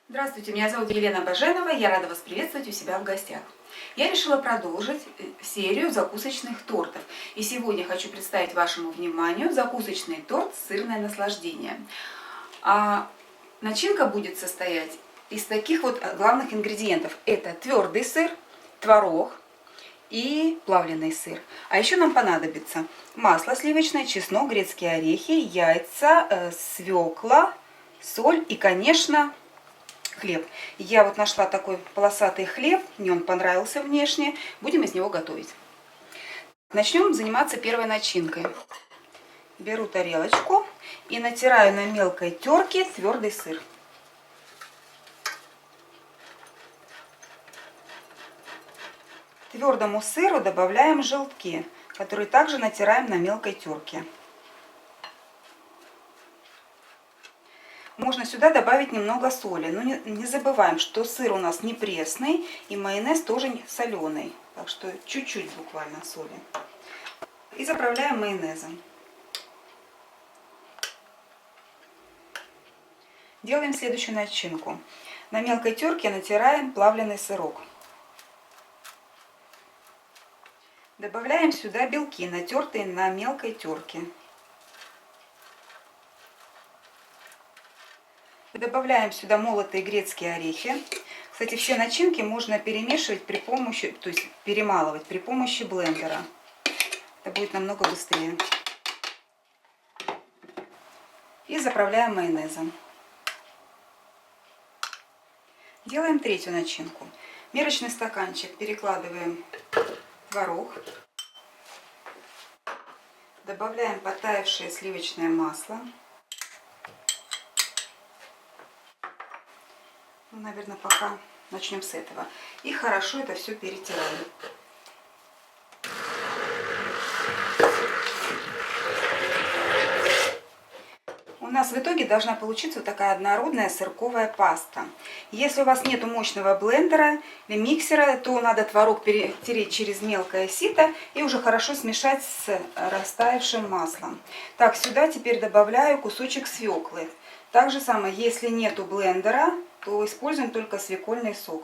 Здравствуйте, меня зовут Елена Баженова, я рада вас приветствовать у себя в гостях. Я решила продолжить серию закусочных тортов. И сегодня хочу представить вашему вниманию закусочный торт «Сырное наслаждение». Начинка будет состоять из таких вот главных ингредиентов. Это твердый сыр, творог и плавленый сыр. А еще нам понадобится масло сливочное, чеснок, грецкие орехи, яйца, свекла, соль и, конечно, хлеб. Я вот нашла такой полосатый хлеб, мне он понравился внешне. Будем из него готовить. Начнем заниматься первой начинкой. Беру тарелочку и натираю на мелкой терке твердый сыр. К твердому сыру добавляем желтки, которые также натираем на мелкой терке. Можно сюда добавить немного соли, но не забываем, что сыр у нас не пресный и майонез тоже не соленый, так что чуть-чуть буквально соли. И заправляем майонезом. Делаем следующую начинку. На мелкой терке натираем плавленый сырок. Добавляем сюда белки, натертые на мелкой терке. Добавляем сюда молотые грецкие орехи. Кстати, все начинки можно перемешивать при помощи, то есть перемалывать при помощи блендера. Это будет намного быстрее. И заправляем майонезом. Делаем третью начинку. В мерочный стаканчик перекладываем творог. Добавляем подтаявшее сливочное масло. Наверное, пока начнем с этого. И хорошо это все перетираем. У нас в итоге должна получиться вот такая однородная сырковая паста. Если у вас нет мощного блендера или миксера, то надо творог перетереть через мелкое сито и уже хорошо смешать с растаявшим маслом. Так, сюда теперь добавляю кусочек свеклы. Так же самое, если нету блендера, то используем только свекольный сок.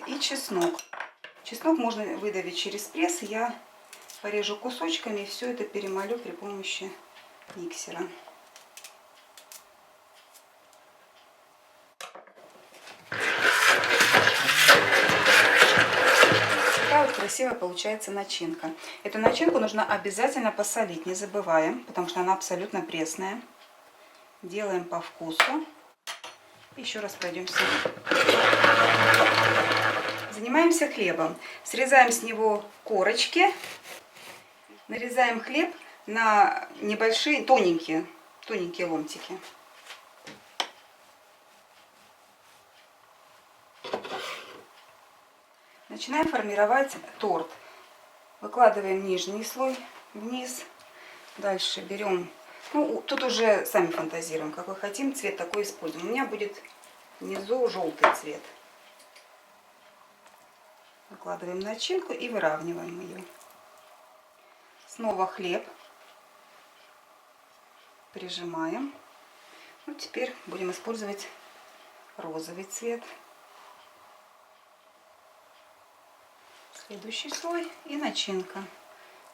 И чеснок. Чеснок можно выдавить через пресс. Я порежу кусочками и все это перемолю при помощи миксера. Такая вот красивая получается начинка. Эту начинку нужно обязательно посолить, не забываем, потому что она абсолютно пресная. Делаем по вкусу. Еще раз пройдемся. Занимаемся хлебом. Срезаем с него корочки. Нарезаем хлеб на небольшие, тоненькие ломтики. Начинаем формировать торт. Выкладываем нижний слой вниз. Дальше берем... тут уже сами фантазируем, какой хотим цвет, такой используем. У меня будет внизу желтый цвет. Выкладываем начинку и выравниваем ее. Снова хлеб. Прижимаем. Теперь будем использовать розовый цвет. Следующий слой и начинка.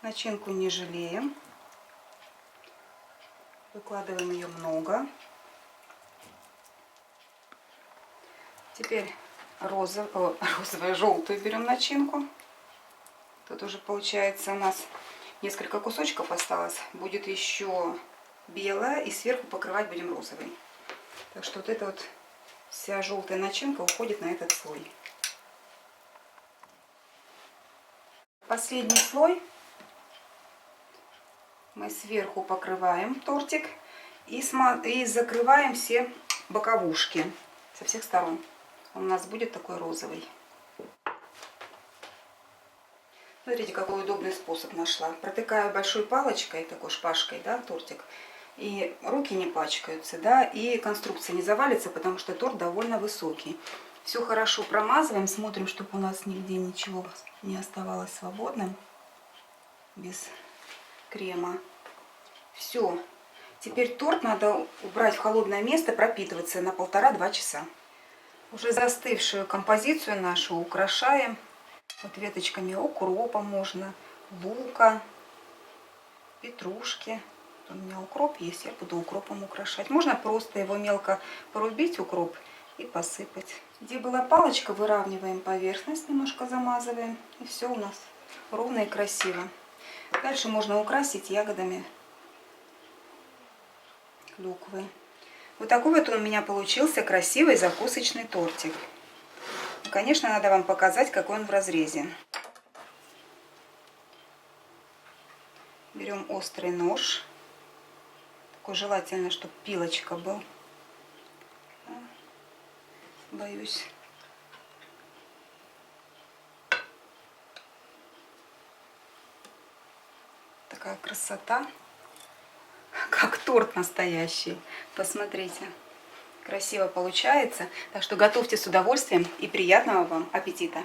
Начинку не жалеем. Выкладываем ее много. Теперь желтую берем начинку. Тут уже получается у нас несколько кусочков осталось. Будет еще белая и сверху покрывать будем розовой. Так что вот эта вот вся желтая начинка уходит на этот слой. Последний слой. Мы сверху покрываем тортик и закрываем все боковушки со всех сторон. Он у нас будет такой розовый. Смотрите, какой удобный способ нашла. Протыкаю большой палочкой, такой шпажкой, да, тортик. И руки не пачкаются, да, и конструкция не завалится, потому что торт довольно высокий. Все хорошо промазываем, смотрим, чтобы у нас нигде ничего не оставалось свободным, без крема. Все Теперь торт надо убрать в холодное место, пропитываться на 1,5-2 часа. Уже застывшую композицию нашу украшаем вот веточками укропа можно, лука, петрушки. У меня укроп есть, я буду укропом украшать. Можно просто его мелко порубить, укроп, и посыпать. Где была палочка, выравниваем поверхность, немножко замазываем, и все у нас ровно и красиво. Дальше можно украсить ягодами клюквы. Вот такой вот у меня получился красивый закусочный тортик. И, конечно, надо вам показать, какой он в разрезе. Берем острый нож. Такой желательно, чтобы пилочка был. Боюсь. Такая красота. Как торт настоящий. Посмотрите. Красиво получается. Так что готовьте с удовольствием и приятного вам аппетита.